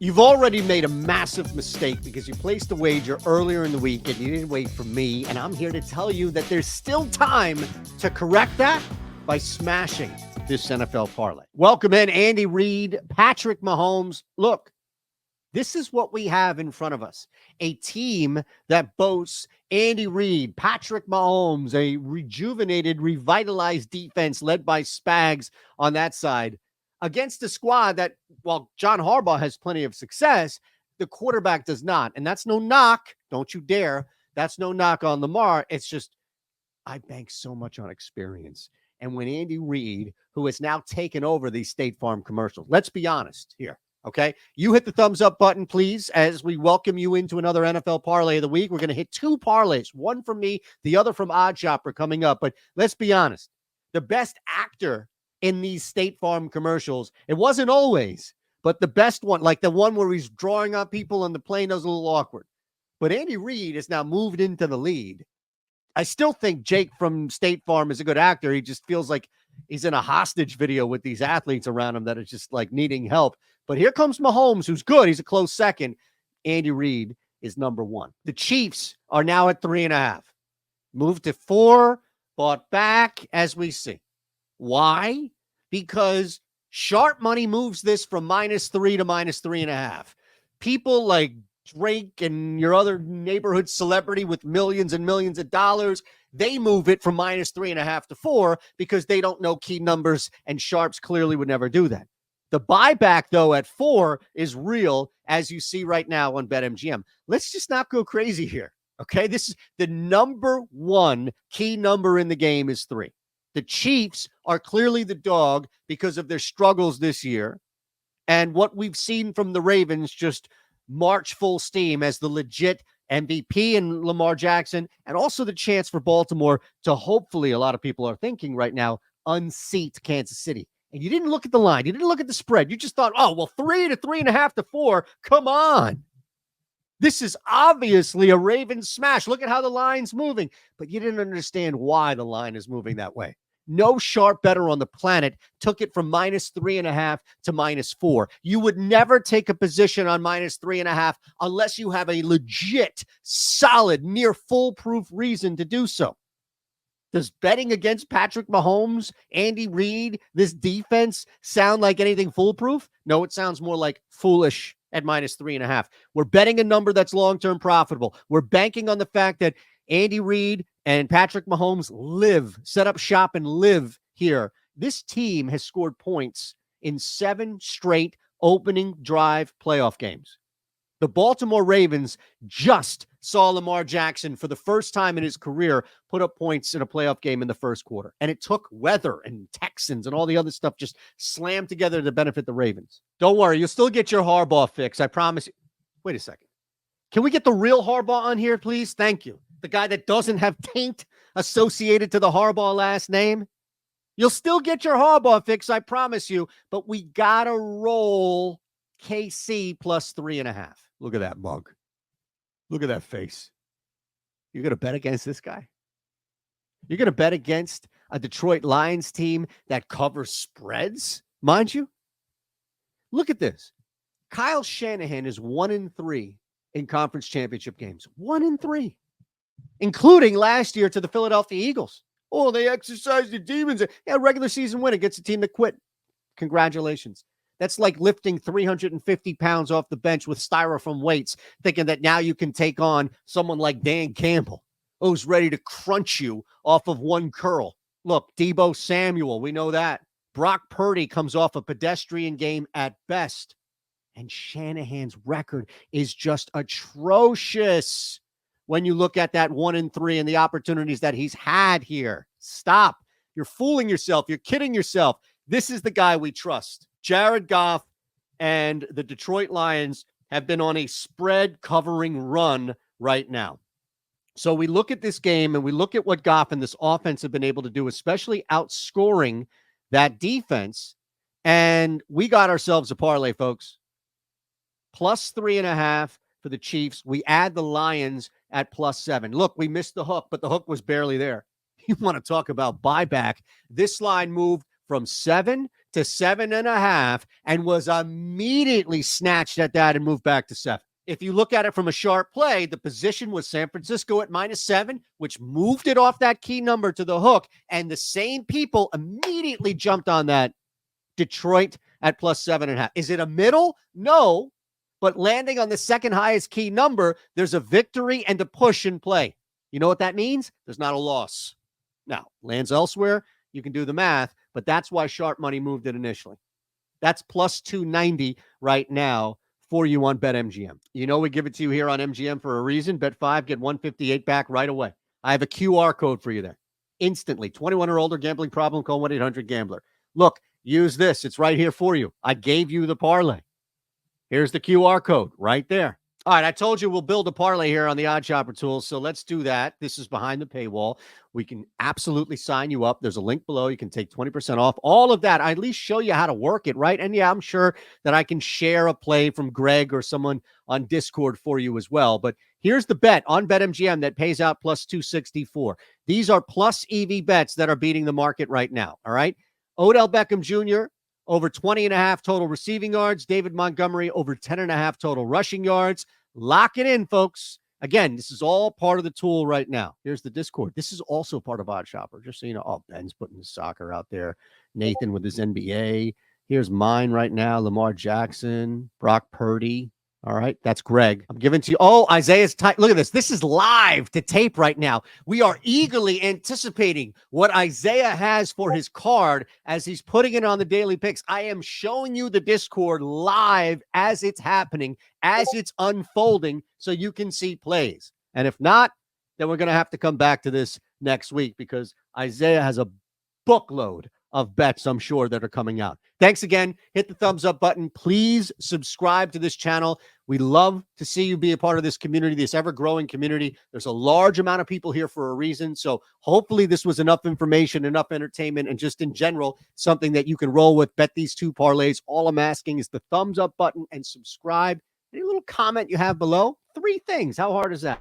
You've already made a massive mistake because you placed a wager earlier in the week and you didn't wait for me. And I'm here to tell you that there's still time to correct that by smashing this NFL parlay. Welcome in, Andy Reid, Patrick Mahomes. Look, this is what we have in front of us. A team that boasts Andy Reid, Patrick Mahomes, a rejuvenated, revitalized defense led by Spags on that side, against a squad that, while John Harbaugh has plenty of success, the quarterback does not. And that's no knock. Don't you dare. That's no knock on Lamar. It's just, I bank so much on experience. And when Andy Reid, who has now taken over these State Farm commercials, let's be honest here, okay? You hit the thumbs up button, please, as we welcome you into another NFL Parlay of the week. We're going to hit two parlays, one from me, the other from Odd Shopper coming up. But let's be honest, the best actor in these State Farm commercials, it wasn't always, but the best one, like the one where he's drawing on people on the plane, that was a little awkward. But Andy Reid has now moved into the lead. I still think Jake from State Farm is a good actor. He just feels like he's in a hostage video with these athletes around him that are just like needing help. But here comes Mahomes, who's good. He's a close second. Andy Reid is number one. The Chiefs are now at 3.5. Moved to 4, bought back as we see. Why? Because sharp money moves this from -3 to -3.5. People like Drake and your other neighborhood celebrity with millions and millions of dollars, they move it from -3.5 to 4 because they don't know key numbers, and sharps clearly would never do that. The buyback, though, at 4 is real, as you see right now on BetMGM. Let's just not go crazy here, okay? This is the number one key number in the game is 3. The Chiefs are clearly the dog because of their struggles this year. And what we've seen from the Ravens just march full steam as the legit MVP in Lamar Jackson, and also the chance for Baltimore to hopefully, a lot of people are thinking right now, unseat Kansas City. And you didn't look at the line. You didn't look at the spread. You just thought, oh, well, 3 to 3.5 to 4. Come on. This is obviously a Ravens smash. Look at how the line's moving. But you didn't understand why the line is moving that way. No sharp bettor on the planet took it from -3.5 to -4. You would never take a position on -3.5 unless you have a legit, solid, near foolproof reason to do so. Does betting against Patrick Mahomes, Andy Reid, this defense sound like anything foolproof? No, it sounds more like foolish at -3.5. We're betting a number that's long-term profitable. We're banking on the fact that Andy Reid and Patrick Mahomes set up shop and live here. This team has scored points in 7 straight opening drive playoff games. The Baltimore Ravens just saw Lamar Jackson for the first time in his career put up points in a playoff game in the first quarter. And it took weather and Texans and all the other stuff just slammed together to benefit the Ravens. Don't worry, you'll still get your Harbaugh fix. I promise you. Wait a second. Can we get the real Harbaugh on here, please? Thank you. The guy that doesn't have taint associated to the Harbaugh last name. You'll still get your Harbaugh fix, I promise you. But we got to roll KC plus 3.5. Look at that mug. Look at that face. You're going to bet against this guy? You're going to bet against a Detroit Lions team that covers spreads, mind you? Look at this. Kyle Shanahan is 1-3 in conference championship games. 1-3, including last year to the Philadelphia Eagles. Oh, they exercised the demons. Yeah, regular season win against a team that quit. Congratulations. That's like lifting 350 pounds off the bench with styrofoam weights, thinking that now you can take on someone like Dan Campbell, who's ready to crunch you off of one curl. Look, Deebo Samuel, we know that. Brock Purdy comes off a pedestrian game at best. And Shanahan's record is just atrocious when you look at that 1-3 and the opportunities that he's had here. Stop. You're fooling yourself. You're kidding yourself. This is the guy we trust. Jared Goff and the Detroit Lions have been on a spread covering run right now. So we look at this game and we look at what Goff and this offense have been able to do, especially outscoring that defense. And we got ourselves a parlay, folks. Plus 3.5 for the Chiefs. We add the Lions at +7. Look, we missed the hook, but the hook was barely there. You want to talk about buyback. This line moved from 7 to 7.5 and was immediately snatched at that and moved back to 7. If you look at it from a sharp play, the position was San Francisco at -7, which moved it off that key number to the hook, and the same people immediately jumped on that Detroit at +7.5. Is it a middle? No, but landing on the second highest key number, there's a victory and a push in play. You know what that means? There's not a loss. Now, lands elsewhere, you can do the math, but that's why sharp money moved it initially. That's +290 right now for you on BetMGM. You know we give it to you here on MGM for a reason. Bet 5, get 158 back right away. I have a QR code for you there. Instantly. 21 or older, gambling problem, call 1-800-GAMBLER. Look, use this. It's right here for you. I gave you the parlay. Here's the QR code right there. All right, I told you we'll build a parlay here on the Odd Shopper tools, so let's do that. This is behind the paywall. We can absolutely sign you up. There's a link below. You can take 20% off. All of that, I at least show you how to work it, right? And yeah, I'm sure that I can share a play from Greg or someone on Discord for you as well. But here's the bet on BetMGM that pays out +264. These are plus EV bets that are beating the market right now, all right? Odell Beckham Jr., over 20.5 total receiving yards. David Montgomery, over 10.5 total rushing yards. Lock it in, folks. Again, this is all part of the tool right now. Here's the Discord. This is also part of Odd Shopper, just so you know. Oh, Ben's putting his soccer out there. Nathan with his NBA. Here's mine right now. Lamar Jackson, Brock Purdy. All right, that's Greg. I'm giving to you. Oh, Isaiah's tight. Look at this. This is live to tape right now. We are eagerly anticipating what Isaiah has for his card as he's putting it on the daily picks. I am showing you the Discord live as it's happening, as it's unfolding, so you can see plays. And if not, then we're going to have to come back to this next week because Isaiah has a bookload of bets, I'm sure, that are coming out. Thanks again. Hit the thumbs up button. Please subscribe to this channel. We love to see you be a part of this community, this ever-growing community. There's a large amount of people here for a reason. So hopefully this was enough information, enough entertainment, and just in general, something that you can roll with. Bet these two parlays. All I'm asking is the thumbs up button and subscribe. Any little comment you have below? 3 things. How hard is that?